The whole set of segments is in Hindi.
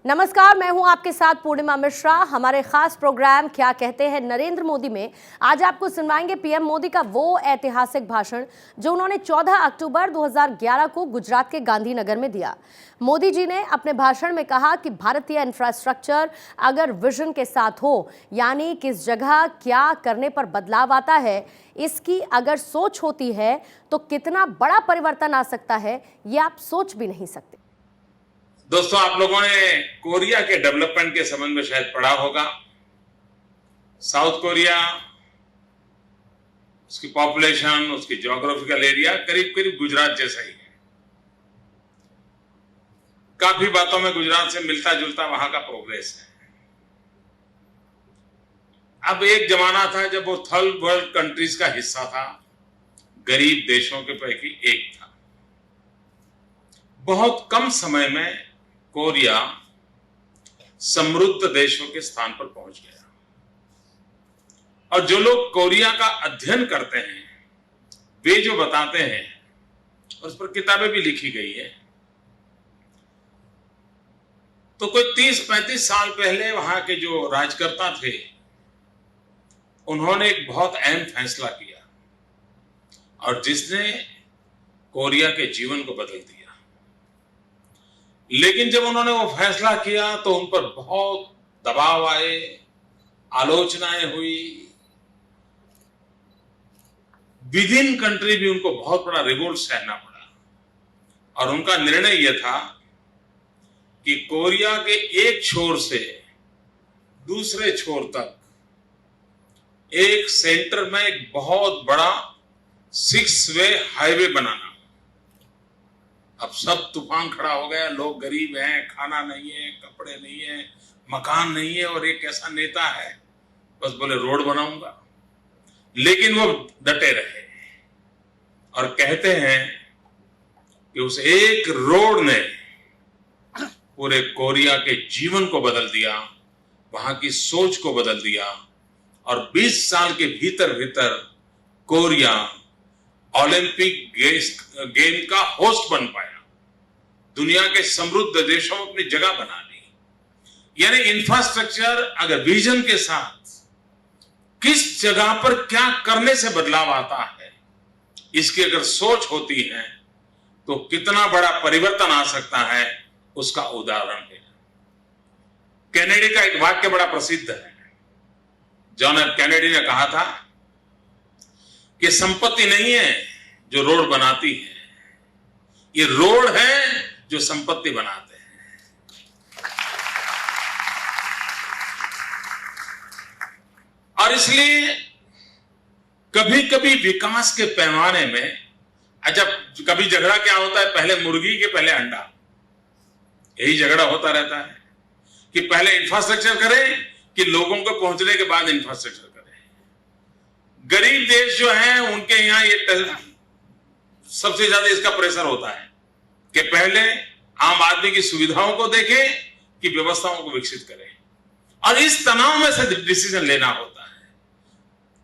नमस्कार, मैं हूं आपके साथ पूर्णिमा मिश्रा। हमारे खास प्रोग्राम क्या कहते हैं नरेंद्र मोदी में आज आपको सुनवाएंगे पीएम मोदी का वो ऐतिहासिक भाषण जो उन्होंने 14 अक्टूबर 2011 को गुजरात के गांधीनगर में दिया। मोदी जी ने अपने भाषण में कहा कि भारतीय इंफ्रास्ट्रक्चर अगर विजन के साथ हो, यानी किस जगह क्या करने पर बदलाव आता है, इसकी अगर सोच होती है तो कितना बड़ा परिवर्तन आ सकता है, ये आप सोच भी नहीं सकते। दोस्तों, आप लोगों ने कोरिया के डेवलपमेंट के संबंध में शायद पढ़ा होगा। साउथ कोरिया, उसकी पॉपुलेशन, उसकी ज्योग्राफिकल एरिया करीब करीब गुजरात जैसा ही है। काफी बातों में गुजरात से मिलता जुलता वहां का प्रोग्रेस है। अब एक जमाना था जब वो थर्ड वर्ल्ड कंट्रीज का हिस्सा था, गरीब देशों के पैकी एक था। बहुत कम समय में कोरिया समृद्ध देशों के स्थान पर पहुंच गया। और जो लोग कोरिया का अध्ययन करते हैं वे जो बताते हैं, और उस पर किताबें भी लिखी गई है, तो कोई 30-35 साल पहले वहां के जो राजकर्ता थे उन्होंने एक बहुत अहम फैसला किया और जिसने कोरिया के जीवन को बदल दिया। लेकिन जब उन्होंने वो फैसला किया तो उन पर बहुत दबाव आए, आलोचनाएं हुई, विद इन कंट्री भी उनको बहुत बड़ा रिवोल्ट सहना पड़ा। और उनका निर्णय यह था कि कोरिया के एक छोर से दूसरे छोर तक एक सेंटर में एक बहुत बड़ा 6-वे हाईवे बनाना। अब सब तूफान खड़ा हो गया, लोग गरीब हैं, खाना नहीं है, कपड़े नहीं है, मकान नहीं है, और एक ऐसा नेता है बस बोले रोड बनाऊंगा। लेकिन वो डटे रहे और कहते हैं कि उस एक रोड ने पूरे कोरिया के जीवन को बदल दिया, वहां की सोच को बदल दिया। और 20 साल के भीतर भीतर कोरिया ओलंपिक गेम का होस्ट बन पाया, दुनिया के समृद्ध देशों में अपनी जगह बना ली। यानी इंफ्रास्ट्रक्चर अगर विजन के साथ किस जगह पर क्या करने से बदलाव आता है, इसकी अगर सोच होती है तो कितना बड़ा परिवर्तन आ सकता है, उसका उदाहरण है। कैनेडी का एक वाक्य बड़ा प्रसिद्ध है। जॉन एफ कैनेडी ने कहा था कि संपत्ति नहीं है जो रोड बनाती है, ये रोड है जो संपत्ति बनाते हैं। और इसलिए कभी कभी विकास के पैमाने में, अच्छा कभी झगड़ा क्या होता है, पहले मुर्गी के पहले अंडा, यही झगड़ा होता रहता है कि पहले इंफ्रास्ट्रक्चर करें कि लोगों को पहुंचने के बाद इंफ्रास्ट्रक्चर करें। गरीब देश जो हैं उनके यहां ये सबसे ज्यादा इसका प्रेशर होता है कि पहले आम आदमी की सुविधाओं को देखें कि व्यवस्थाओं को विकसित करें। और इस तनाव में से डिसीजन लेना होता है,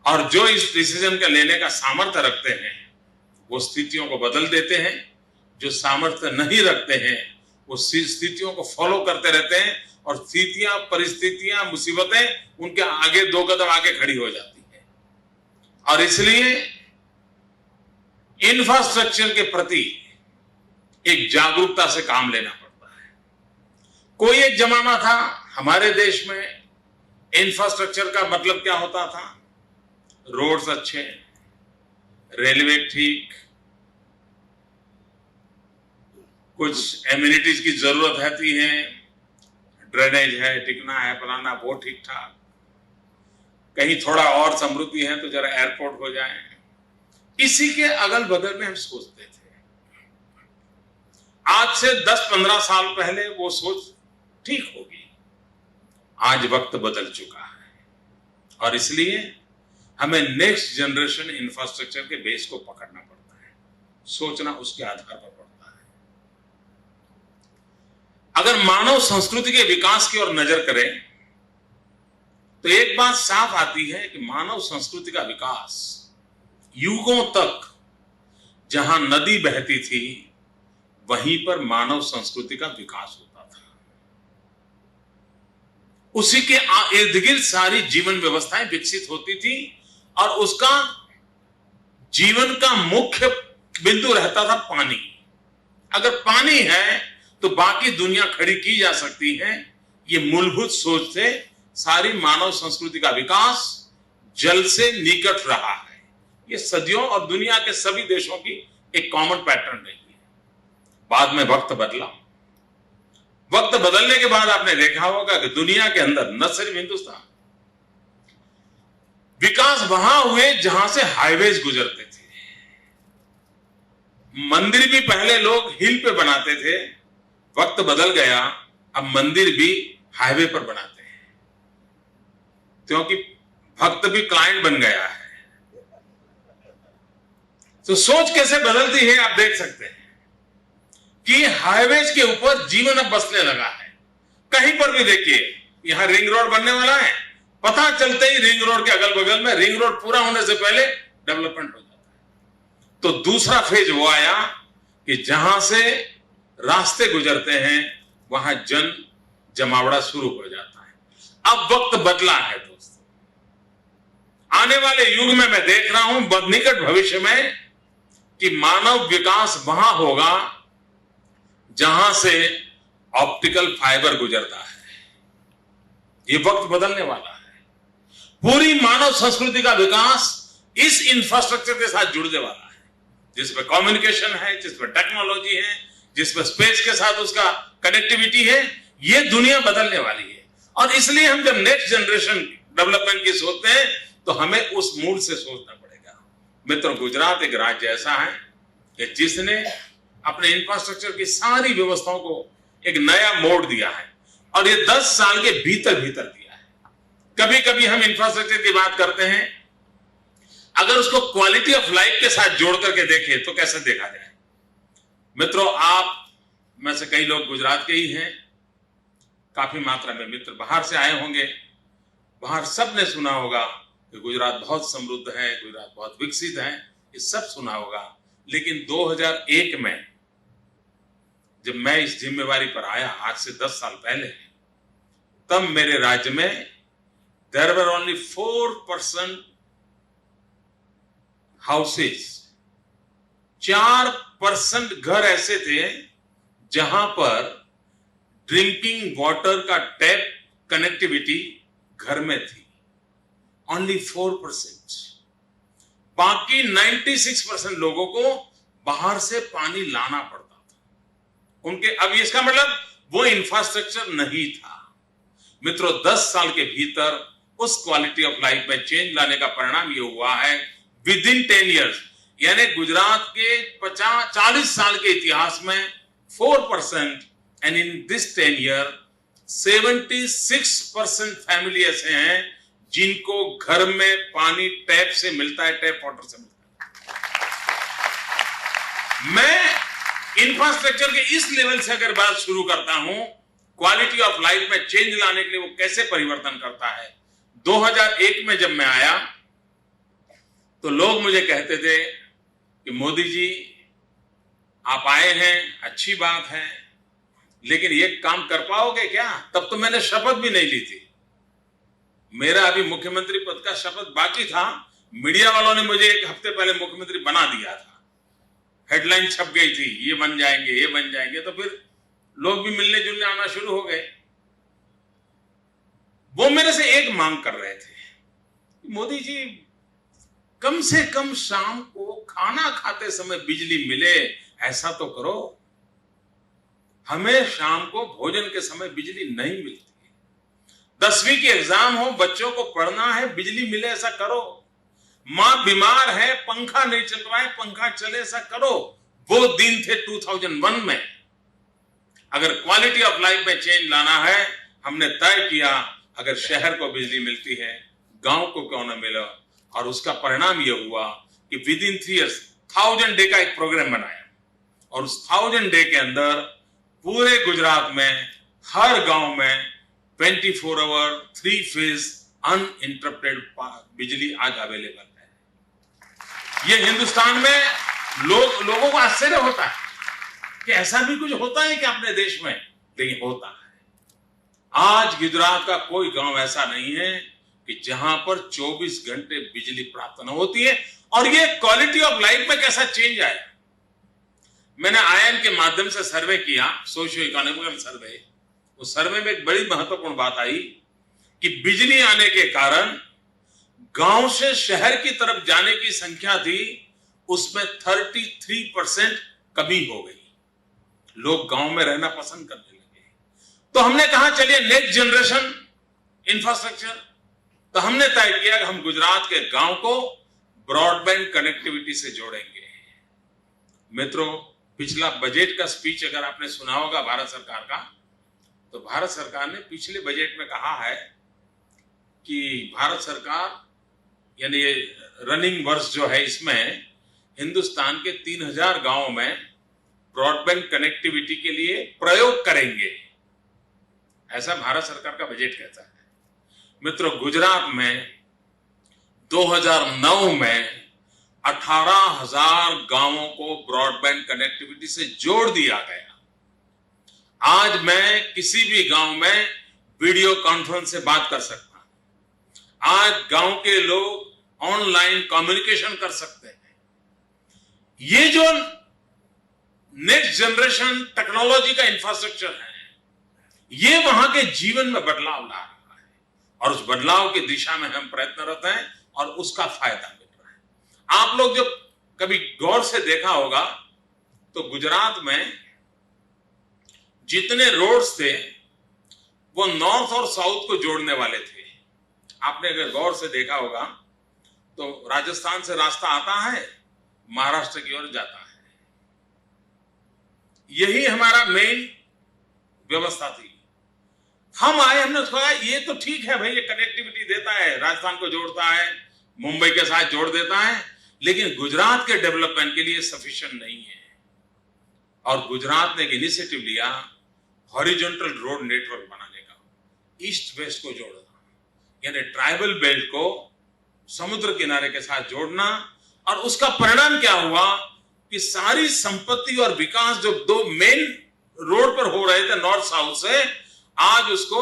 और जो इस डिसीजन का लेने का सामर्थ्य रखते हैं वो स्थितियों को बदल देते हैं, जो सामर्थ्य नहीं रखते हैं वो स्थितियों को फॉलो करते रहते हैं, और स्थितियां, परिस्थितियां, मुसीबतें उनके आगे 2 कदम आगे खड़ी हो जाती है। और इसलिए इंफ्रास्ट्रक्चर के प्रति एक जागरूकता से काम लेना पड़ता है। कोई एक जमाना था हमारे देश में इंफ्रास्ट्रक्चर का मतलब क्या होता था, रोड्स अच्छे, रेलवे ठीक, कुछ एमिनिटीज की जरूरत रहती है, ड्रेनेज है, टिकना है, फलाना वो ठीक ठाक, कहीं थोड़ा और समृद्धि है तो जरा एयरपोर्ट हो जाए, इसी के अगल बगल में हम सोचते थे। आज से 10-15 साल पहले वो सोच ठीक होगी। आज वक्त बदल चुका है और इसलिए हमें नेक्स्ट जनरेशन इंफ्रास्ट्रक्चर के बेस को पकड़ना पड़ता है, सोचना उसके आधार पर पड़ता है। अगर मानव संस्कृति के विकास की ओर नजर करें तो एक बात साफ आती है कि मानव संस्कृति का विकास युगों तक जहां नदी बहती थी वहीं पर मानव संस्कृति का विकास होता था। उसी के इर्द गिर्द सारी जीवन व्यवस्थाएं विकसित होती थी और उसका जीवन का मुख्य बिंदु रहता था पानी। अगर पानी है तो बाकी दुनिया खड़ी की जा सकती है। ये मूलभूत सोच से सारी मानव संस्कृति का विकास जल से निकट रहा है। ये सदियों और दुनिया के सभी देशों की एक कॉमन पैटर्न रही है। बाद में वक्त बदला। वक्त बदलने के बाद आपने देखा होगा कि दुनिया के अंदर न सिर्फ हिंदुस्तान, विकास वहां हुए जहां से हाईवेज गुजरते थे। मंदिर भी पहले लोग हिल पे बनाते थे, वक्त बदल गया, अब मंदिर भी हाईवे पर बनाते हैं, क्योंकि भक्त भी क्लाइंट बन गया है। तो सोच कैसे बदलती है आप देख सकते हैं कि हाईवेज के ऊपर जीवन अब बसने लगा है। कहीं पर भी देखिए, यहां रिंग रोड बनने वाला है, पता चलते ही रिंग रोड के अगल बगल में, रिंग रोड पूरा होने से पहले डेवलपमेंट हो जाता है। तो दूसरा फेज वो आया कि जहां से रास्ते गुजरते हैं वहां जन जमावड़ा शुरू हो जाता है। अब वक्त बदला है दोस्तों। आने वाले युग में मैं देख रहा हूं निकट भविष्य में कि मानव विकास वहां होगा जहां से ऑप्टिकल फाइबर गुजरता है। ये वक्त बदलने वाला है। पूरी मानव संस्कृति का विकास इस इंफ्रास्ट्रक्चर के साथ जुड़ने वाला है, जिसमें कम्युनिकेशन है, जिसमें टेक्नोलॉजी है, जिसमें स्पेस के साथ उसका कनेक्टिविटी है। ये दुनिया बदलने वाली है और इसलिए हम जब नेक्स्ट जनरेशन डेवलपमेंट की सोचते हैं तो हमें उस मूड से सोचना पड़ेगा। मित्रों, गुजरात एक राज्य ऐसा है कि जिसने अपने इंफ्रास्ट्रक्चर की सारी व्यवस्थाओं को एक नया मोड़ दिया है और ये 10 साल के भीतर दिया है। कभी कभी हम इंफ्रास्ट्रक्चर की बात करते हैं, अगर उसको क्वालिटी ऑफ लाइफ के साथ जोड़ करके देखें तो कैसे देखा जाए। मित्रों, आप में से कई लोग गुजरात के ही हैं, काफी मात्रा में मित्र बाहर से आए होंगे। बाहर सबने सुना होगा कि गुजरात बहुत समृद्ध है, गुजरात बहुत विकसित है, ये सब सुना होगा। लेकिन 2001 में जब मैं इस जिम्मेवारी पर आया, आज से 10 साल पहले, तब मेरे राज्य में देयर वर ओनली 4% हाउसेस, 4% घर ऐसे थे जहां पर ड्रिंकिंग वाटर का टैप कनेक्टिविटी घर में थी। ओनली 4%। बाकी 96% लोगों को बाहर से पानी लाना पड़ता था उनके। अब इसका मतलब वो इंफ्रास्ट्रक्चर नहीं था। मित्रों, 10 साल के भीतर उस क्वालिटी ऑफ लाइफ में चेंज लाने का परिणाम ये हुआ है विद इन 10 ईयर्स, यानी गुजरात के 40 साल के इतिहास में 4%, and in this 10 year 76% family ऐसे हैं जिनको घर में पानी टैप से मिलता है, टैप वाटर से मिलता है। मैं इंफ्रास्ट्रक्चर के इस लेवल से अगर बात शुरू करता हूं, क्वालिटी ऑफ लाइफ में चेंज लाने के लिए वो कैसे परिवर्तन करता है। 2001 में जब मैं आया तो लोग मुझे कहते थे कि मोदी जी आप आए हैं, अच्छी बात है, लेकिन ये काम कर पाओगे क्या? तब तो मैंने शपथ भी नहीं ली थी, मेरा अभी मुख्यमंत्री पद का शपथ बाकी था। मीडिया वालों ने मुझे 1 हफ्ते पहले मुख्यमंत्री बना दिया था, हेडलाइन छप गई थी, ये बन जाएंगे, ये बन जाएंगे। तो फिर लोग भी मिलने जुलने आना शुरू हो गए। वो मेरे से एक मांग कर रहे थे, मोदी जी कम से कम शाम को खाना खाते समय बिजली मिले, ऐसा तो करो। हमें शाम को भोजन के समय बिजली नहीं मिलती। 10वीं की एग्जाम हो, बच्चों को पढ़ना है, बिजली मिले, ऐसा करो। मां बीमार है, पंखा नहीं चल रहा है, पंखा चले, ऐसा करो। वो दिन थे 2001 में। अगर क्वालिटी ऑफ लाइफ में चेंज लाना है, हमने तय किया अगर शहर को बिजली मिलती है, गांव को क्यों न मिले। और उसका परिणाम यह हुआ कि विद इन 3 ईयर्स 1000 डे का एक प्रोग्राम बनाया और उस 1000 डे के अंदर पूरे गुजरात में हर गांव में 24 आवर 3 फेज अनइंटरप्टेड बिजली आज अवेलेबल है। ये हिंदुस्तान में लोगों को आश्चर्य होता है कि ऐसा भी कुछ होता है कि अपने देश में, लेकिन होता है। आज गुजरात का कोई गांव ऐसा नहीं है कि जहां पर 24 घंटे बिजली प्राप्त न होती है। और ये क्वालिटी ऑफ लाइफ में कैसा चेंज आया। मैंने आईएम के माध्यम से सर्वे किया, सोशियो इकोनॉमिकल सर्वे। उस सर्वे में एक बड़ी महत्वपूर्ण बात आई कि बिजली आने के कारण गांव से शहर की तरफ जाने की संख्या थी, उसमें 33% कमी हो गई। लोग गांव में रहना पसंद करने लगे। तो हमने कहा चलिए नेक्स्ट जनरेशन इंफ्रास्ट्रक्चर। तो हमने तय किया कि हम गुजरात के गांव को ब्रॉडबैंड कनेक्टिविटी से जोड़ेंगे। मित्रों, पिछला बजट का स्पीच अगर आपने सुना होगा भारत सरकार का, तो भारत सरकार ने पिछले बजट में कहा है कि भारत सरकार यानी रनिंग वर्ष जो है इसमें हिंदुस्तान के 3000 गांवों में ब्रॉडबैंड कनेक्टिविटी के लिए प्रयोग करेंगे, ऐसा भारत सरकार का बजट कहता है। मित्रों, गुजरात में 2009 में 18,000 गांवों को ब्रॉडबैंड कनेक्टिविटी से जोड़ दिया गया। आज मैं किसी भी गांव में वीडियो कॉन्फ्रेंस से बात कर सकता हूं। आज गांव के लोग ऑनलाइन कम्युनिकेशन कर सकते हैं। ये जो नेक्स्ट जनरेशन टेक्नोलॉजी का इंफ्रास्ट्रक्चर है, ये वहां के जीवन में बदलाव ला रहा है और उस बदलाव की दिशा में हम प्रयत्नरत हैं और उसका फायदा मिल रहा है। आप लोग जब कभी गौर से देखा होगा तो गुजरात में जितने रोड्स थे वो नॉर्थ और साउथ को जोड़ने वाले थे। आपने अगर गौर से देखा होगा तो राजस्थान से रास्ता आता है, महाराष्ट्र की ओर जाता है। यही हमारा मेन व्यवस्था थी। हम आए, हमने सोचा ये तो ठीक है भाई, ये कनेक्टिविटी देता है, राजस्थान को जोड़ता है, मुंबई के साथ जोड़ देता है, लेकिन गुजरात के डेवलपमेंट के लिए सफिशिएंट नहीं है। और गुजरात ने एक इनिशिएटिव लिया हॉरिजॉन्टल रोड नेटवर्क बनाने का, ईस्ट वेस्ट को जोड़ना, यानी ट्राइबल बेल्ट को समुद्र किनारे के साथ जोड़ना। और उसका परिणाम क्या हुआ कि सारी संपत्ति और विकास जो दो मेन रोड पर हो रहे थे नॉर्थ साउथ से, आज उसको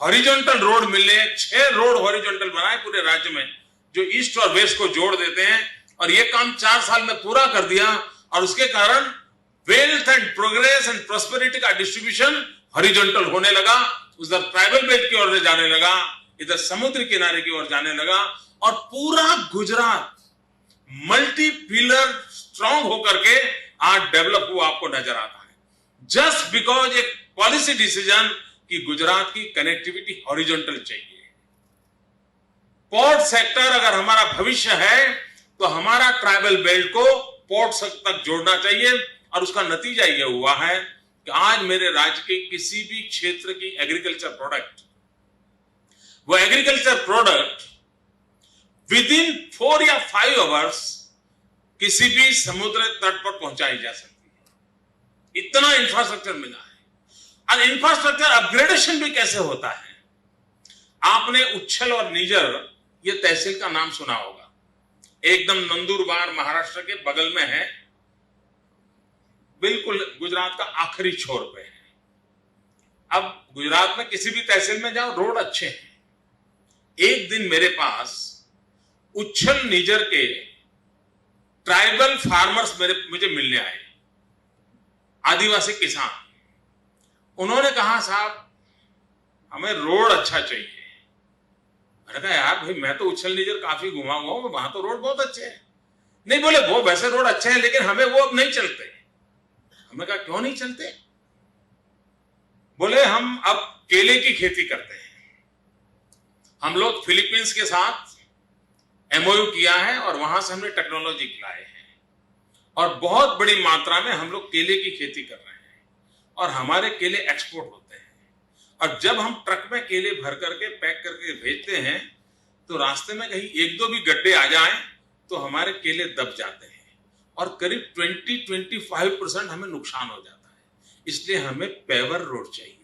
हॉरिजॉन्टल रोड मिलने, 6 रोड हॉरिजॉन्टल बनाए पूरे राज्य में जो ईस्ट और वेस्ट को जोड़ देते हैं। और ये काम 4 साल में पूरा कर दिया और उसके कारण wealth and progress and prosperity का डिस्ट्रीब्यूशन हॉरिजॉन्टल होने लगा। उधर ट्राइबल बेल्ट की ओर जाने लगा, इधर समुद्र किनारे की ओर जाने लगा और पूरा गुजरात मल्टी पिलर स्ट्रांग होकर के आज डेवलप हुआ आपको नजर आता है। जस्ट बिकॉज एक पॉलिसी डिसीजन कि गुजरात की कनेक्टिविटी हॉरिजॉन्टल चाहिए। पोर्ट सेक्टर अगर हमारा भविष्य है तो हमारा ट्राइबल बेल्ट को पोर्ट तक जोड़ना चाहिए। और उसका नतीजा यह हुआ है कि आज मेरे राज्य के किसी भी क्षेत्र की एग्रीकल्चर प्रोडक्ट, वो एग्रीकल्चर प्रोडक्ट विद इन 4 या 5 आवर्स किसी भी समुद्र तट पर पहुंचाई जा सकती है। इतना इंफ्रास्ट्रक्चर मिला है। और इंफ्रास्ट्रक्चर अपग्रेडेशन भी कैसे होता है। आपने उच्छल और निजर ये तहसील का नाम सुना होगा, एकदम नंदुरबार महाराष्ट्र के बगल में है, बिल्कुल गुजरात का आखिरी छोर पे है। अब गुजरात में किसी भी तहसील में जाओ, रोड अच्छे हैं। एक दिन मेरे पास उच्छल निजर के ट्राइबल फार्मर्स मुझे मिलने आए, आदिवासी किसान। उन्होंने कहा साहब हमें रोड अच्छा चाहिए। मैंने कहा यार भाई मैं तो उच्छल निजर काफी घुमा हुआ हूं, वहां तो रोड बहुत अच्छे हैं। नहीं, बोले वो वैसे रोड अच्छे हैं लेकिन हमें वो अब नहीं चलते। हमने कहा क्यों नहीं चलते? बोले हम अब केले की खेती करते हैं। हम लोग फिलीपींस के साथ एमओयू किया है और वहां से हमने टेक्नोलॉजी लाए हैं और बहुत बड़ी मात्रा में हम लोग केले की खेती कर रहे हैं और हमारे केले एक्सपोर्ट होते हैं। और जब हम ट्रक में केले भर करके पैक करके भेजते हैं तो रास्ते में कहीं 1-2 भी गड्ढे आ जाएं तो हमारे केले दब जाते हैं और करीब 20-25% हमें नुकसान हो जाता है। इसलिए हमें पेवर रोड चाहिए।